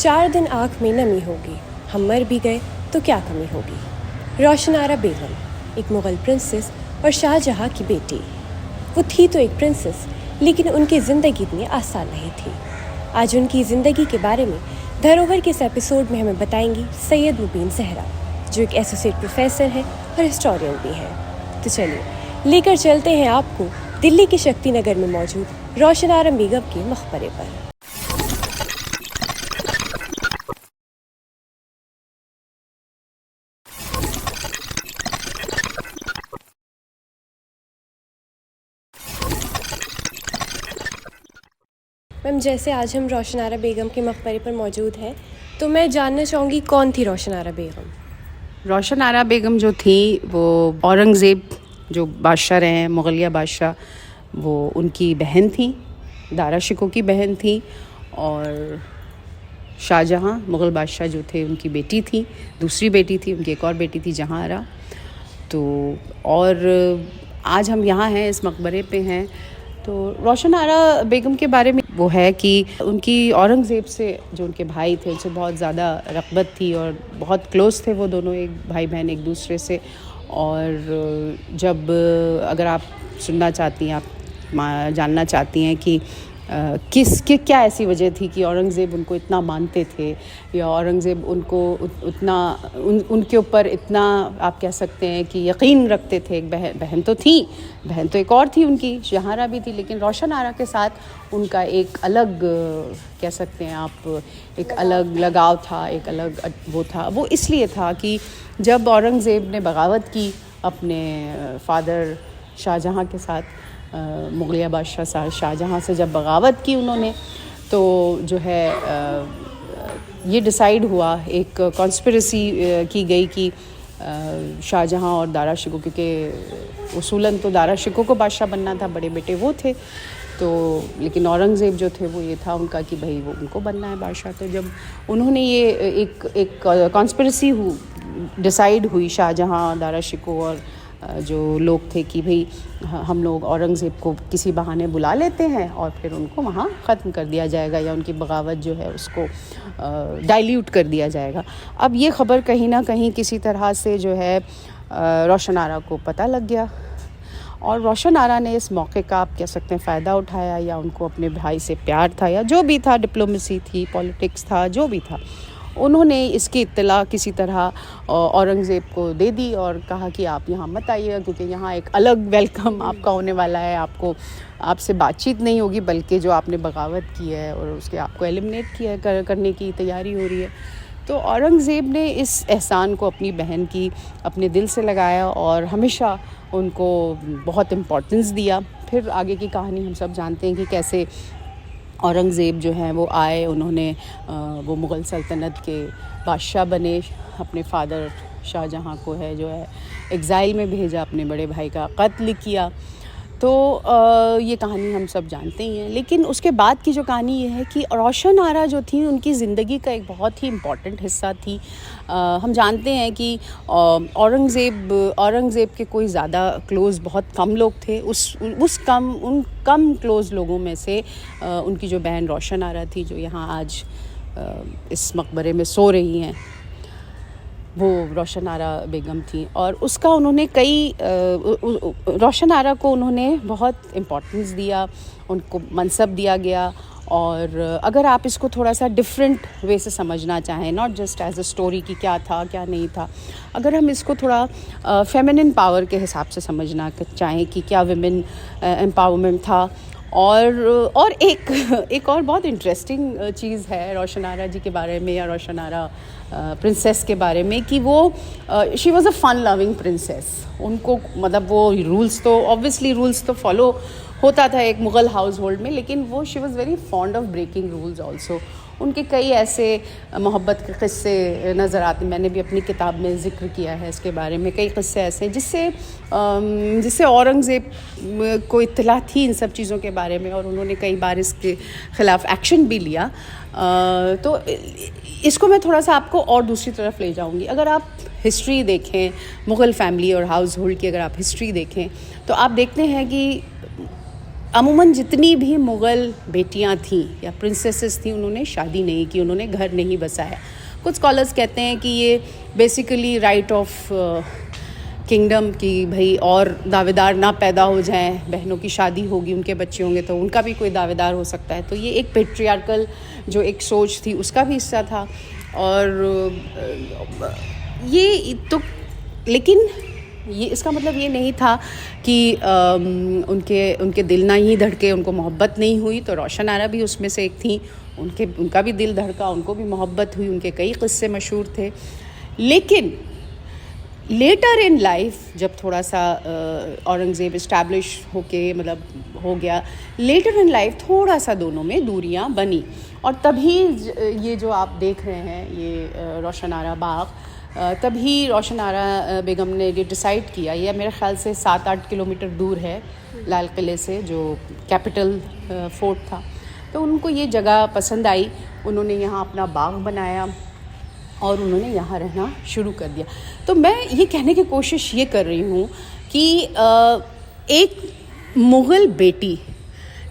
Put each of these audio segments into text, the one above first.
4 दिन आँख में नमी होगी, हम मर भी गए तो क्या कमी होगी। रोशन आरा बेगम, एक मुग़ल प्रिंसेस और शाहजहाँ की बेटी। वो थी तो एक प्रिंसेस, लेकिन उनकी ज़िंदगी इतनी आसान नहीं थी। आज उनकी ज़िंदगी के बारे में धरोहर के इस एपिसोड में हमें बताएंगी सैयद मुबीन ज़हरा, जो एक एसोसिएट प्रोफेसर है और हिस्टोरियन भी है। तो चलिए लेकर चलते हैं आपको दिल्ली के शक्ति नगर में मौजूद रोशन आरा बेगम के मकबरे पर। मैम, जैसे आज हम रोशन आरा बेगम के मकबरे पर मौजूद हैं, तो मैं जानना चाहूँगी कौन थी रोशन आरा बेगम। रोशन आरा बेगम जो थी वो औरंगज़ेब जो बादशाह रहे हैं, मुग़लिया बादशाह, वो उनकी बहन थी, दारा शिकोह की बहन थी। और शाहजहाँ मुग़ल बादशाह जो थे उनकी बेटी थी, दूसरी बेटी थी, उनकी एक और बेटी थी जहाँ आरा। तो और आज हम यहाँ हैं, इस मकबरे पे हैं। तो रोशन आरा बेगम के बारे में वो है कि उनकी औरंगज़ेब से जो उनके भाई थे उनसे बहुत ज़्यादा रग़बत थी और बहुत क्लोज़ थे वो दोनों, एक भाई बहन एक दूसरे से। और जब अगर आप सुनना चाहती हैं, आप जानना चाहती हैं कि क्या ऐसी वजह थी कि औरंगज़ेब उनको इतना मानते थे, या औरंगज़ेब उनको उतना उनके ऊपर इतना आप कह सकते हैं कि यकीन रखते थे। एक बहन तो थी, बहन तो एक और थी उनकी, जहारा भी थी, लेकिन रोशन आरा के साथ उनका एक अलग कह सकते हैं आप, एक अलग लगाव था, एक अलग वो था। वो इसलिए था कि जब औरंगज़ेब ने बगावत की अपने फादर शाहजहाँ के साथ, मुग़लिया बादशाह शाहजहाँ से जब बगावत की उन्होंने, तो जो है ये डिसाइड हुआ, एक कॉन्स्पिरेसी की गई कि शाहजहाँ और दारा शिकोह, क्योंकि उसूलन तो दारा शिकोह को बादशाह बनना था, बड़े बेटे वो थे, तो लेकिन औरंगज़ेब जो थे वो ये था उनका कि भाई वो उनको बनना है बादशाह। तो जब उन्होंने ये एक कॉन्स्पिरेसी डिसाइड हुई, शाहजहाँ, दारा शिकोह और जो लोग थे कि भाई हम लोग औरंगज़ेब को किसी बहाने बुला लेते हैं और फिर उनको वहाँ ख़त्म कर दिया जाएगा, या उनकी बगावत जो है उसको डाइल्यूट कर दिया जाएगा। अब ये ख़बर कहीं ना कहीं किसी तरह से जो है रोशन आरा को पता लग गया, और रोशन आरा ने इस मौके का आप कह सकते हैं फ़ायदा उठाया, या उनको अपने भाई से प्यार था, या जो भी था, डिप्लोमेसी थी, पॉलिटिक्स था, जो भी था, उन्होंने इसकी इत्तला किसी तरह औरंगज़ेब को दे दी और कहा कि आप यहाँ मत आइएगा, क्योंकि यहाँ एक अलग वेलकम आपका होने वाला है, आपसे बातचीत नहीं होगी, बल्कि जो आपने बगावत की है और उसके आपको एलिमिनेट किया है, करने की तैयारी हो रही है। तो औरंगज़ेब ने इस एहसान को अपनी बहन की अपने दिल से लगाया और हमेशा उनको बहुत इम्पोर्टेंस दिया। फिर आगे की कहानी हम सब जानते हैं कि कैसे औरंगज़ेब जो हैं वो आए, उन्होंने वो मुग़ल सल्तनत के बादशाह बने, अपने फादर शाहजहाँ को है जो है एग्ज़ाइल में भेजा, अपने बड़े भाई का कत्ल किया। तो ये कहानी हम सब जानते ही हैं। लेकिन उसके बाद की जो कहानी ये है कि रोशन आरा जो थी उनकी ज़िंदगी का एक बहुत ही इम्पॉर्टेंट हिस्सा थी। हम जानते हैं कि औरंगज़ेब के कोई ज़्यादा क्लोज़ बहुत कम लोग थे। उन कम क्लोज़ लोगों में से उनकी जो बहन रोशन आरा थी, जो यहाँ आज इस मकबरे में सो रही हैं, वो रोशन आरा बेगम थी। और उसका उन्होंने रोशन आरा को उन्होंने बहुत इम्पोर्टेंस दिया, उनको मनसब दिया गया। और अगर आप इसको थोड़ा सा डिफरेंट वे से समझना चाहें, not just as a story कि क्या था क्या नहीं था, अगर हम इसको थोड़ा फेमिनिन पावर के हिसाब से समझना चाहें कि क्या विमेन एम्पावरमेंट था। और एक और बहुत इंटरेस्टिंग चीज़ है रोशन आरा जी के बारे में, या रोशन आरा प्रिंसेस के बारे में, कि वो she was a fun loving princess. उनको मतलब वो रूल्स तो फॉलो होता था एक मुग़ल हाउस होल्ड में, लेकिन वो she was very fond of breaking rules also. उनके कई ऐसे मोहब्बत के क़िस्से नज़र आते, मैंने भी अपनी किताब में ज़िक्र किया है इसके बारे में। कई क़िस्से ऐसे हैं जिससे औरंगज़ेब को इत्तला थी इन सब चीज़ों के बारे में, और उन्होंने कई बार इसके ख़िलाफ़ एक्शन भी लिया। तो इसको मैं थोड़ा सा आपको और दूसरी तरफ ले जाऊंगी। अगर आप हिस्ट्री देखें, मुग़ल फैमिली और हाउस होल्ड की अगर आप हिस्ट्री देखें, तो आप देखते हैं कि अमूमन जितनी भी मुग़ल बेटियां थीं या प्रिंसेसेस थीं, उन्होंने शादी नहीं की, उन्होंने घर नहीं बसाया। कुछ स्कॉलर्स कहते हैं कि ये बेसिकली राइट ऑफ किंगडम की भाई और दावेदार ना पैदा हो जाएं, बहनों की शादी होगी, उनके बच्चे होंगे तो उनका भी कोई दावेदार हो सकता है। तो ये एक पेट्रियार्कल जो एक सोच थी उसका भी हिस्सा था। और ये तो लेकिन ये इसका मतलब ये नहीं था कि उनके दिल ना ही धड़के, उनको मोहब्बत नहीं हुई। तो रोशन आरा भी उसमें से एक थी, उनका भी दिल धड़का, उनको भी मोहब्बत हुई, उनके कई किस्से मशहूर थे। लेकिन लेटर इन लाइफ जब थोड़ा सा औरंगज़ेब इस्टेब्लिश होके मतलब हो गया, लेटर इन लाइफ थोड़ा सा दोनों में दूरियां बनी। और तभी ये जो आप देख रहे हैं ये रोशन आरा बाग, तभी रोशन आरा बेगम ने ये डिसाइड किया, ये मेरे ख़्याल से 7-8 किलोमीटर दूर है लाल किले से, जो कैपिटल फोर्ट था। तो उनको ये जगह पसंद आई, उन्होंने यहाँ अपना बाग बनाया और उन्होंने यहाँ रहना शुरू कर दिया। तो मैं ये कहने की कोशिश ये कर रही हूँ कि एक मुग़ल बेटी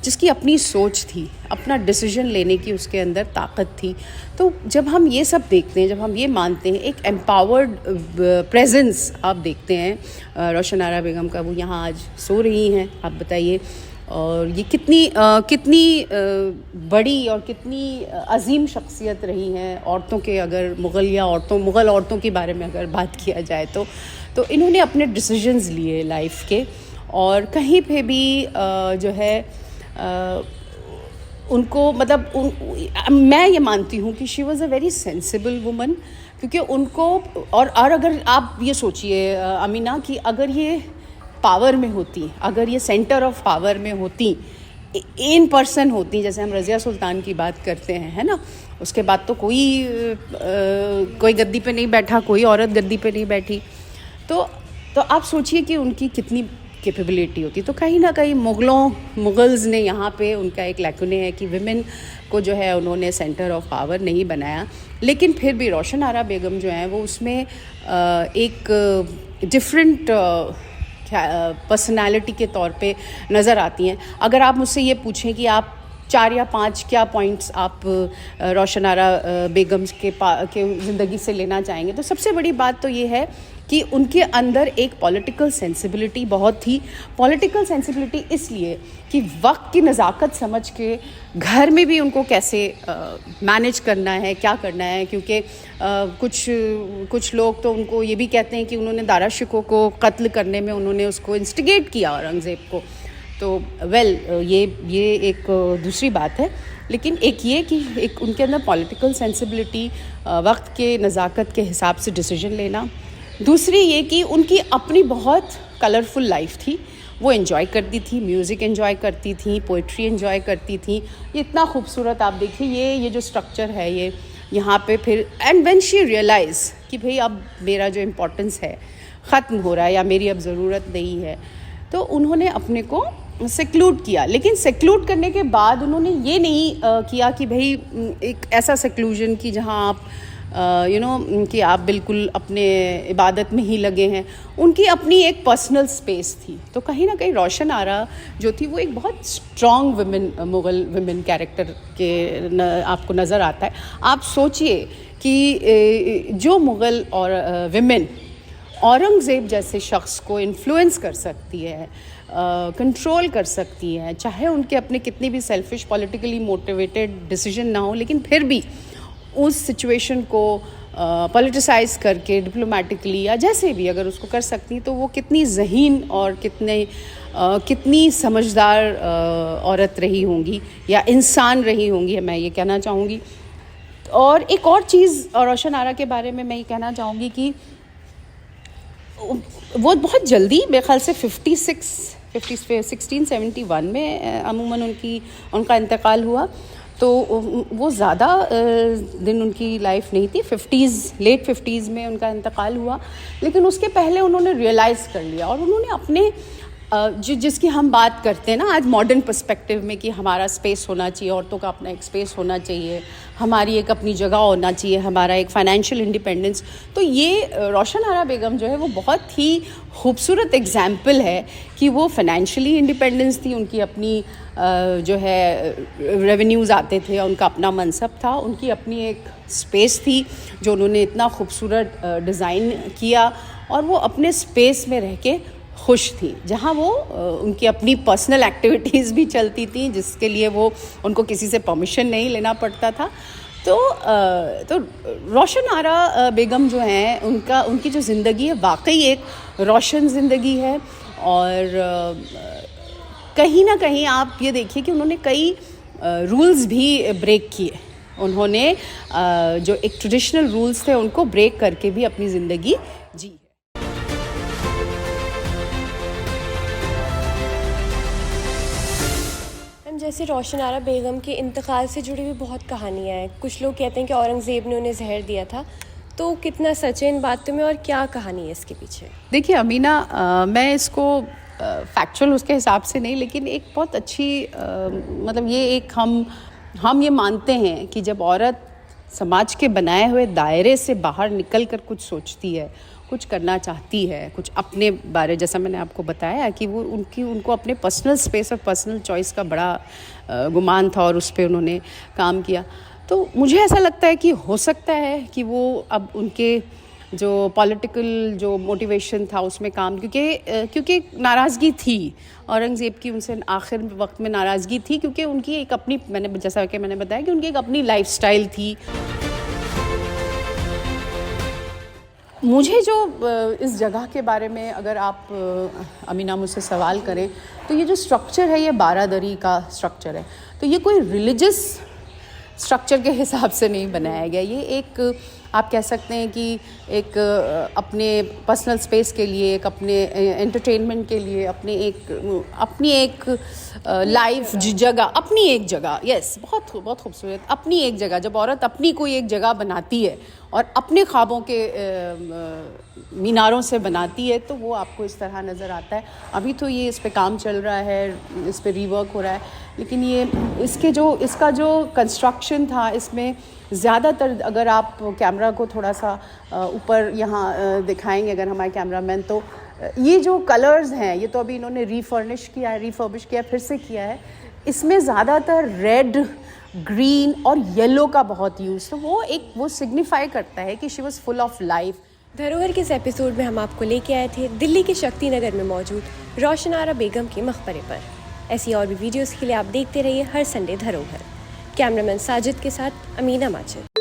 जिसकी अपनी सोच थी, अपना डिसीजन लेने की उसके अंदर ताकत थी, तो जब हम ये सब देखते हैं, जब हम ये मानते हैं, एक एम्पावर्ड प्रेजेंस आप देखते हैं रोशन आरा बेगम का, वो यहाँ आज सो रही हैं, आप बताइए। और ये कितनी बड़ी और कितनी अजीम शख्सियत रही हैं औरतों के, अगर मुग़ल औरतों के बारे में अगर बात किया जाए तो इन्होंने अपने डिसीजंस लिए लाइफ के। और कहीं पे भी जो है उनको मतलब मैं ये मानती हूँ कि she was a very sensible woman, क्योंकि उनको और अगर आप ये सोचिए अमीना कि अगर ये पावर में होती, अगर ये सेंटर ऑफ पावर में होती, इन पर्सन होती, जैसे हम रज़िया सुल्तान की बात करते हैं, है ना, उसके बाद तो कोई गद्दी पे नहीं बैठा, कोई औरत गद्दी पे नहीं बैठी। तो आप सोचिए कि उनकी कितनी कैपेबिलिटी होती। तो कहीं ना कहीं मुग़ल्स ने यहाँ पे उनका एक लैकुने है कि विमेन को जो है उन्होंने सेंटर ऑफ पावर नहीं बनाया। लेकिन फिर भी रोशन आरा बेगम जो हैं वो उसमें एक डिफरेंट पर्सनालिटी के तौर पे नज़र आती हैं। अगर आप मुझसे ये पूछें कि आप 4 या 5 क्या पॉइंट्स आप रोशन आरा बेगम के ज़िंदगी से लेना चाहेंगे, तो सबसे बड़ी बात तो ये है कि उनके अंदर एक पॉलिटिकल सेंसिबिलिटी बहुत थी। पॉलिटिकल सेंसिबिलिटी इसलिए कि वक्त की नज़ाकत समझ के घर में भी उनको कैसे मैनेज करना है, क्या करना है, क्योंकि कुछ लोग तो उनको ये भी कहते हैं कि उन्होंने दारा शिकोह को कत्ल करने में उन्होंने उसको इंस्टिगेट किया, औरंगज़ेब को। तो ये एक दूसरी बात है। लेकिन एक ये कि एक उनके अंदर पॉलिटिकल सेंसिबिलिटी, वक्त के नज़ाकत के हिसाब से डिसीजन लेना। दूसरी ये कि उनकी अपनी बहुत कलरफुल लाइफ थी, वो एंजॉय करती थी, म्यूज़िक एंजॉय करती थी, पोइट्री एंजॉय करती थी। ये इतना खूबसूरत आप देखिए ये जो स्ट्रक्चर है ये यहाँ पे फिर एंड व्हेन शी रियलाइज़ कि भाई अब मेरा जो इम्पोर्टेंस है ख़त्म हो रहा है या मेरी अब ज़रूरत नहीं है, तो उन्होंने अपने को सेक्लूड किया। लेकिन सेक्लूड करने के बाद उन्होंने ये नहीं किया कि भाई एक ऐसा सेक्लूजन कि जहाँ आप कि आप बिल्कुल अपने इबादत में ही लगे हैं। उनकी अपनी एक पर्सनल स्पेस थी। तो कहीं ना कहीं रोशन आरा जो थी वो एक बहुत स्ट्रॉन्ग मुग़ल वुमेन कैरेक्टर के आपको नज़र आता है। आप सोचिए कि जो मुग़ल और विमेन औरंगज़ेब जैसे शख्स को इन्फ्लुएंस कर सकती है, कंट्रोल कर सकती है, चाहे उनके अपने कितने भी सेल्फिश पॉलिटिकली मोटिवेटेड डिसीजन ना हो, लेकिन फिर भी उस सिचुएशन को पॉलिटिसाइज़ करके डिप्लोमेटिकली या जैसे भी अगर उसको कर सकती, तो वो कितनी ज़हीन और कितनी समझदार औरत रही होंगी या इंसान रही होंगी, मैं ये कहना चाहूँगी। और एक और चीज़ रोशन आरा के बारे में मैं ये कहना चाहूँगी कि वो बहुत जल्दी, मेरे ख्याल से 1671 में अमूमन उनका इंतकाल हुआ। तो वो ज़्यादा दिन उनकी लाइफ नहीं थी, लेट 50s में उनका इंतकाल हुआ। लेकिन उसके पहले उन्होंने रियलाइज़ कर लिया और उन्होंने जिसकी हम बात करते हैं ना आज मॉडर्न पर्सपेक्टिव में कि हमारा स्पेस होना चाहिए, औरतों का अपना एक स्पेस होना चाहिए, हमारी एक अपनी जगह होना चाहिए, हमारा एक फाइनेंशियल इंडिपेंडेंस। तो ये रोशन आरा बेगम जो है वो बहुत ही खूबसूरत एग्जाम्पल है कि वो फाइनेंशियली इंडिपेंडेंस थी, उनकी अपनी जो है रेवेन्यूज़ आते थे, उनका अपना मनसब था, उनकी अपनी एक स्पेस थी जो उन्होंने इतना खूबसूरत डिज़ाइन किया और वो अपने स्पेस में रह के खुश थी, जहाँ वो उनकी अपनी पर्सनल एक्टिविटीज़ भी चलती थी जिसके लिए वो उनको किसी से परमिशन नहीं लेना पड़ता था। तो रोशन आरा बेगम जो हैं उनकी जो ज़िंदगी है वाकई एक रोशन ज़िंदगी है। और कहीं ना कहीं आप ये देखिए कि उन्होंने कई रूल्स भी ब्रेक किए, उन्होंने जो एक ट्रेडिशनल रूल्स थे उनको ब्रेक करके भी अपनी ज़िंदगी जी। जैसे रोशन आरा बेगम के इंतकाल से जुड़ी हुई बहुत कहानियाँ हैं। कुछ लोग कहते हैं कि औरंगज़ेब ने उन्हें जहर दिया था, तो कितना सच है इन बातों में और क्या कहानी है इसके पीछे? देखिए अमीना, मैं इसको फैक्चुअल उसके हिसाब से नहीं, लेकिन एक बहुत अच्छी मतलब ये एक हम ये मानते हैं कि जब औरत समाज के बनाए हुए दायरे से बाहर निकल कर कुछ सोचती है, कुछ करना चाहती है, कुछ अपने बारे, जैसा मैंने आपको बताया कि वो उनको अपने पर्सनल स्पेस और पर्सनल चॉइस का बड़ा गुमान था और उस पर उन्होंने काम किया। तो मुझे ऐसा लगता है कि हो सकता है कि वो अब उनके जो पॉलिटिकल जो मोटिवेशन था उसमें काम, क्योंकि नाराज़गी थी औरंगज़ेब की, उनसे आखिर वक्त में नाराज़गी थी क्योंकि उनकी एक अपनी, जैसा कि मैंने बताया कि उनकी एक अपनी लाइफस्टाइल थी। मुझे जो इस जगह के बारे में अगर आप अमीना मुझसे सवाल करें तो ये जो स्ट्रक्चर है ये बारादरी का स्ट्रक्चर है, तो ये कोई रिलीजियस स्ट्रक्चर के हिसाब से नहीं बनाया गया। ये एक आप कह सकते हैं कि एक अपने पर्सनल स्पेस के लिए, एक अपने एंटरटेनमेंट के लिए, अपनी एक लाइफ जगह, अपनी एक जगह, यस, बहुत बहुत खूबसूरत, अपनी एक जगह। जब औरत अपनी कोई एक जगह बनाती है और अपने ख्वाबों के मीनारों से बनाती है तो वो आपको इस तरह नज़र आता है। अभी तो ये इस पे काम चल रहा है, इस पे रीवर्क हो रहा है, लेकिन ये इसका जो कंस्ट्रक्शन था इसमें ज़्यादातर, अगर आप कैमरा को थोड़ा सा ऊपर यहाँ दिखाएंगे अगर हमारे कैमरामैन, तो ये जो कलर्स हैं ये तो अभी इन्होंने रिफर्बिश किया, फिर से किया है। इसमें ज़्यादातर रेड, ग्रीन और येलो का बहुत यूज़, तो वो सिग्निफाई करता है कि she was full of life. धरोहर के इस एपिसोड में हम आपको लेके आए थे दिल्ली के शक्ति नगर में मौजूद रोशन आरा बेगम के मकबरे पर। ऐसी और भी वीडियोस के लिए आप देखते रहिए हर संडे धरोहर। कैमरामैन साजिद के साथ अमीना माजिद।